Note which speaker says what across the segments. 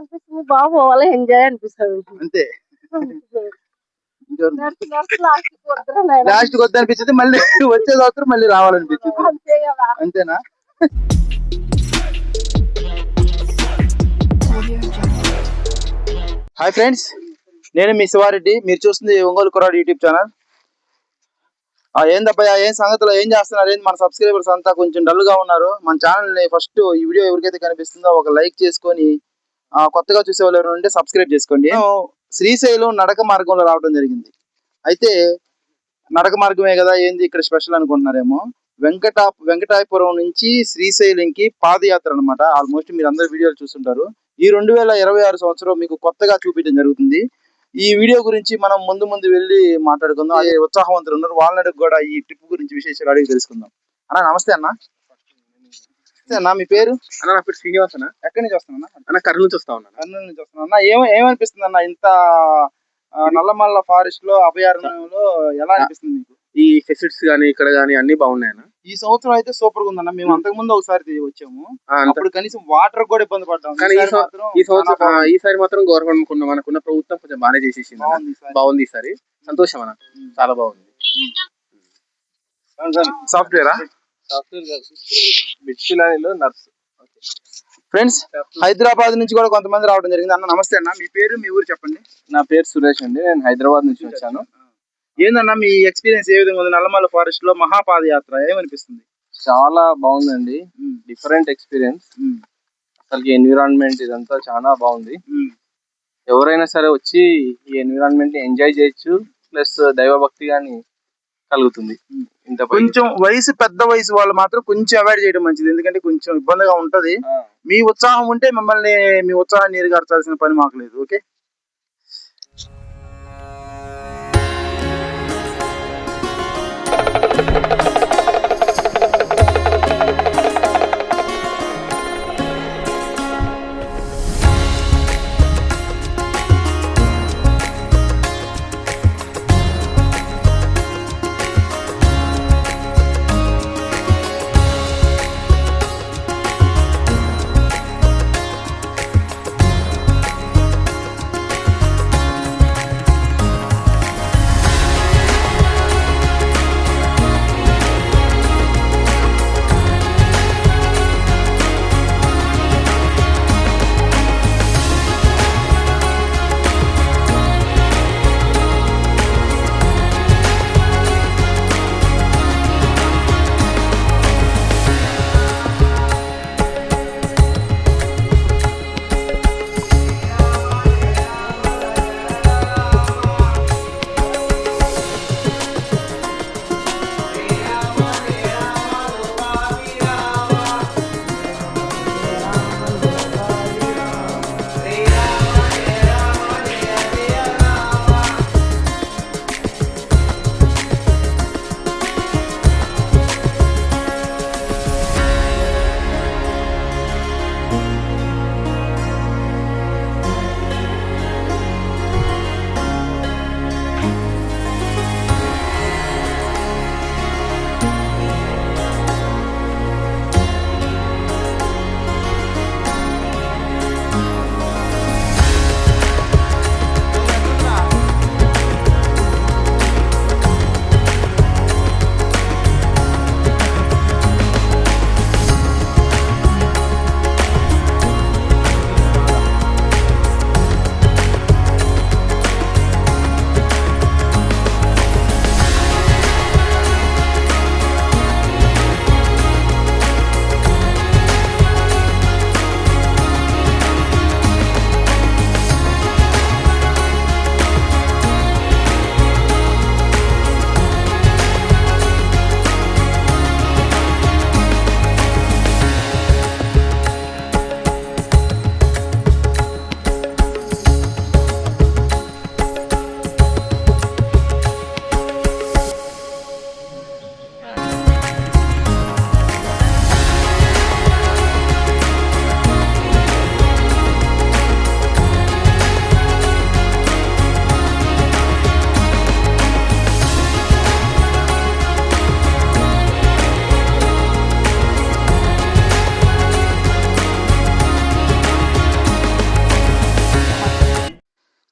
Speaker 1: ఏమనిపిస్తుంది బాగా పోవాలి ఎంజాయ్ అనిపిస్తుంది
Speaker 2: అంతే.
Speaker 1: లాస్ట్
Speaker 2: వద్ద అనిపించింది, మళ్ళీ వచ్చే సంవత్సరం మళ్ళీ రావాలనిపించింది. అంతేనా? హాయ్ ఫ్రెండ్స్, నేను మీ శివారెడ్డి. మీరు చూస్తుంది ఒంగోలు కుర్రాడు యూట్యూబ్ ఛానల్. ఏందబ్బా ఏం సంగతిలో ఏం చేస్తున్నారు? ఏంది మన సబ్స్క్రైబర్స్ అంతా కొంచెం డల్ గా ఉన్నారు. మన ఛానల్ ని ఫస్ట్ ఈ వీడియో ఎవరికైతే కనిపిస్తుందో ఒక లైక్ చేసుకొని కొత్తగా చూసే వాళ్ళు ఎవరు ఉంటే సబ్స్క్రైబ్ చేసుకోండి. శ్రీశైలం నడక మార్గంలో రావడం జరిగింది. అయితే నడక మార్గమే కదా, ఏంది ఇక్కడ స్పెషల్ అనుకుంటున్నారేమో. వెంకటాయపురం నుంచి శ్రీశైలంకి పాదయాత్ర అనమాట. ఆల్మోస్ట్ మీరు అందరు వీడియోలు చూస్తుంటారు. ఈ 2026 సంవత్సరం మీకు కొత్తగా చూపించడం జరుగుతుంది. ఈ వీడియో గురించి మనం ముందు వెళ్ళి మాట్లాడుకుందాం. అదే ఉత్సాహవంతులు ఉన్నారు, వాళ్ళని కూడా ఈ ట్రిప్ గురించి విశేషాలు అడిగి తెలుసుకుందాం. అన్న నమస్తే అన్న. అన్న మీ పేరు?
Speaker 3: అన్న నా పేరు శ్రీనివాస్ అన్న.
Speaker 2: ఎక్కడి నుంచి వస్తున్నా
Speaker 3: అన్న? కర్నూలు నుంచి వస్తా ఉన్నా.
Speaker 2: కర్నూలు నుంచి వస్తున్నా అన్న. ఏమనిపిస్తుంది అన్న ఇంత నల్లమల్ల ఫారెస్ట్ లో అభయారణ్యంలో ఎలా అనిపిస్తుంది మీకు?
Speaker 3: ఈ ఫెసిలిటీస్ గానీ ఇక్కడ గానీ అన్ని బాగున్నాయన్న.
Speaker 2: ఈ సంవత్సరం అయితే సూపర్ గా ఉందన్న. మేము అంతకు ముందు ఒకసారి వచ్చాము, అప్పుడు కనీసం వాటర్ కూడా ఇబ్బంది పడ్డాము.
Speaker 3: కానీ ఈసారి మాత్రం గవర్నమెంట్ మనకున్న ప్రభుత్వం కొంచెం బాగానే చేసేసింది. బాగుంది ఈసారి, సంతోషం అన్న, చాలా బాగుంది.
Speaker 2: సాఫ్ట్వేరా?
Speaker 3: నర్స్.
Speaker 2: ఫ్రెండ్స్, హైదరాబాద్ నుంచి కూడా కొంతమంది రావడం జరిగింది. అన్న నమస్తే అన్న, మీ పేరు మీ ఊరు చెప్పండి.
Speaker 3: నా పేరు సురేష్ అండి, నేను హైదరాబాద్ నుంచి వచ్చాను.
Speaker 2: ఏందన్నా మీ ఎక్స్పీరియన్స్ ఏ విధంగా ఉంది నల్లమల్ల ఫారెస్ట్ లో మహాపాదయాత్ర? ఏమనిపిస్తుంది?
Speaker 3: చాలా బాగుందండి, డిఫరెంట్ ఎక్స్పీరియన్స్. అసలు ఎన్విరాన్మెంట్ ఇదంతా చాలా బాగుంది. ఎవరైనా సరే వచ్చి ఈ ఎన్విరాన్మెంట్ ని ఎంజాయ్ చేయొచ్చు, ప్లస్ దైవభక్తి గాని కలుగుతుంది.
Speaker 2: కొంచెం పెద్ద వయసు వాళ్ళు మాత్రం కొంచెం అవాయిడ్ చేయడం మంచిది, ఎందుకంటే కొంచెం ఇబ్బందిగా ఉంటది. మీ ఉత్సాహం ఉంటే మిమ్మల్ని మీ ఉత్సాహాన్ని నీరుగార్చాల్సిన పని మాకు లేదు. ఓకే.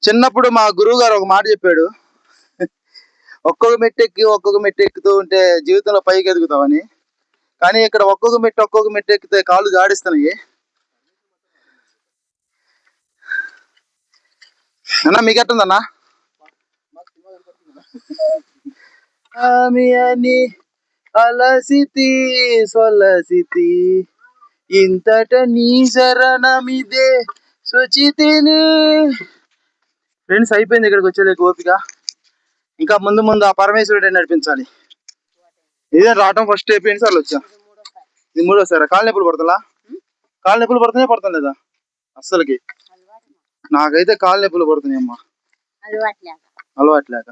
Speaker 2: చిన్నప్పుడు మా గురువు గారు ఒక మాట చెప్పాడు, ఒక్కొక్క మెట్టు ఎక్కుతూ ఉంటే జీవితంలో పైకి ఎదుగుతామని. కానీ ఇక్కడ ఒక్కొక్క మెట్టు ఎక్కితే కాళ్ళు జాడిస్తున్నాయి. అన్నా మీకు ఎట్టుందన్నా? అని అలసితి సొలసితి ఇంతట నీ శరణమిదే శుచితిని. ఫ్రెండ్స్ అయిపోయింది ఇక్కడికి వచ్చేలే ఓపిక. ఇంకా ముందు ముందు ఆ పరమేశ్వరుడే నడిపించాలి. ఇదే రావటం ఫస్ట్ అయిపోయింది సార్లు వచ్చా. ఇది మూడోసారి. కాళ్ళ నొప్పులు పడుతుందా? కాళ్ళ నొప్పులు పడతాం లేదా అస్సలకి? నాకైతే కాళ్ళ నొప్పులు పడుతున్నాయి అమ్మా, అలవాట్లేక.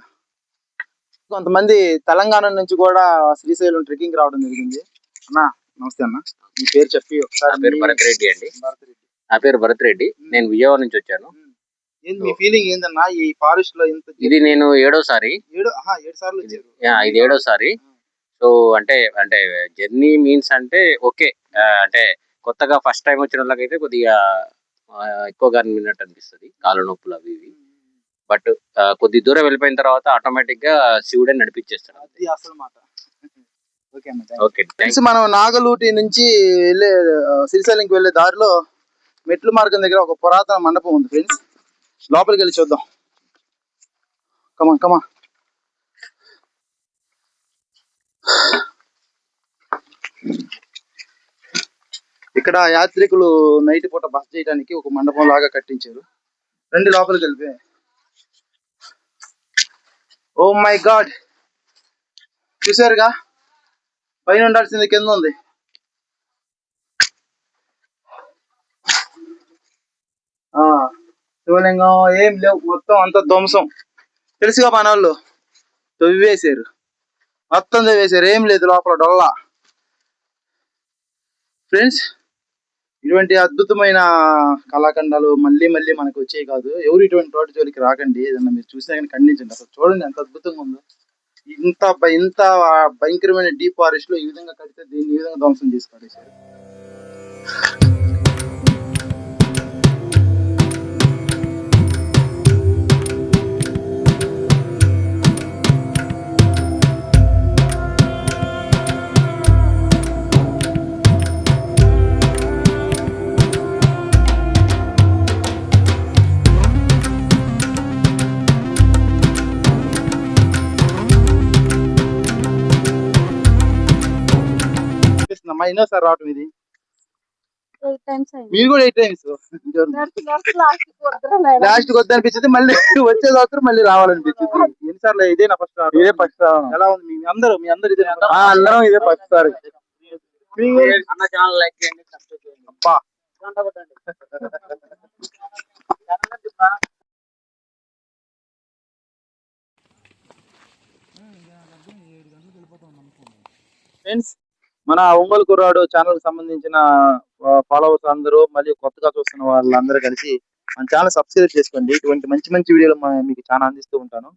Speaker 2: కొంతమంది తెలంగాణ నుంచి కూడా శ్రీశైలం ట్రెక్కింగ్ రావడం జరిగింది. అన్నా నమస్తే అన్న, మీ పేరు చెప్పి ఒకసారి.
Speaker 4: నా పేరు భరత్ రెడ్డి అండి. నా పేరు భరత్ రెడ్డి. నేను విజయవాడ నుంచి వచ్చాను.
Speaker 2: మీ ఫీలింగ్ ఏందన్నా ఈ ఫారెస్ట్ లో?
Speaker 4: ఇది నేను 7వ సారి.
Speaker 2: 7 సార్లు వచ్చారు.
Speaker 4: ఇది 7వ సారి. సో అంటే జర్నీ మీన్స్ అంటే ఓకే, అంటే కొత్తగా ఫస్ట్ టైం వచ్చిన వాళ్ళకైతే కొద్దిగా ఎక్కువగా విన్నట్టు అనిపిస్తుంది, కాళ్ళ నొప్పులు అవి ఇవి. బట్ కొద్ది దూరం వెళ్ళిపోయిన తర్వాత ఆటోమేటిక్ గా శివుడే నడిపించేస్తాడు.
Speaker 2: అది అసలు మాట.
Speaker 4: ఓకే.
Speaker 2: మనం నాగలూటి నుంచి వెళ్ళే శ్రీశైలంకి వెళ్ళే దారిలో మెట్లు మార్గం దగ్గర ఒక పురాతన మండపం ఉంది ఫ్రెండ్స్. లోపలికి వెళ్ళి చూద్దాం. కమా ఇక్కడ యాత్రికులు నైట్ పూట బస చేయడానికి ఒక మండపం లాగా కట్టించారు. రండి లోపలికి వెళ్ళిపోయి. ఓ మై గాడ్, చూసారుగా, పైన ఉండాల్సింది కింద ఉంది. శివలింగం ఏం లేవు, మొత్తం అంత ధ్వంసం. తెలుసుగా మన వాళ్ళు తవ్వేశారు, మొత్తం తవ్వేశారు, ఏం లేదు లోపల డొల్లా. ఫ్రెండ్స్, ఇటువంటి అద్భుతమైన కళాఖండాలు మళ్ళీ మనకు వచ్చేవి కాదు. ఎవరు ఇటువంటి తోటి జోలికి రాకండి. ఏదన్నా మీరు చూసినా కానీ ఖండించండి. అసలు చూడండి ఎంత అద్భుతంగా ఉందో. ఇంత భయంకరమైన డీప్ ఫారెస్ట్ లో ఈ విధంగా కడితే దీన్ని ఈ విధంగా ధ్వంసం చేసి పడేశారు. ఎన్నోసారి రావటం ఇది?
Speaker 1: 8 times అయింది.
Speaker 2: మీరు కూడా 8 times లాస్ట్ వద్ద అనిపించింది, మళ్ళీ వచ్చే సంవత్సరం మళ్ళీ రావాలనిపించింది. ఎన్నిసార్లు? ఇదే నా ఫస్ట్ రావడం. ఇదే ఫస్ట్ రావడం. ఎలా ఉంది మీ అందరూ ఇదే? అందరం ఇదే ఫస్ట్ సారి. అబ్బా, ఫ్రెండ్స్, మన ఒంగోలు కుర్రాడు ఛానల్ కి సంబంధించిన ఫాలోవర్స్ అందరూ మరియు కొత్తగా చూస్తున్న వాళ్ళందరూ కలిసి మన ఛానల్ సబ్స్క్రైబ్ చేసుకోండి. ఇటువంటి మంచి వీడియోలు మీకు చాలా అందిస్తూ ఉంటాను.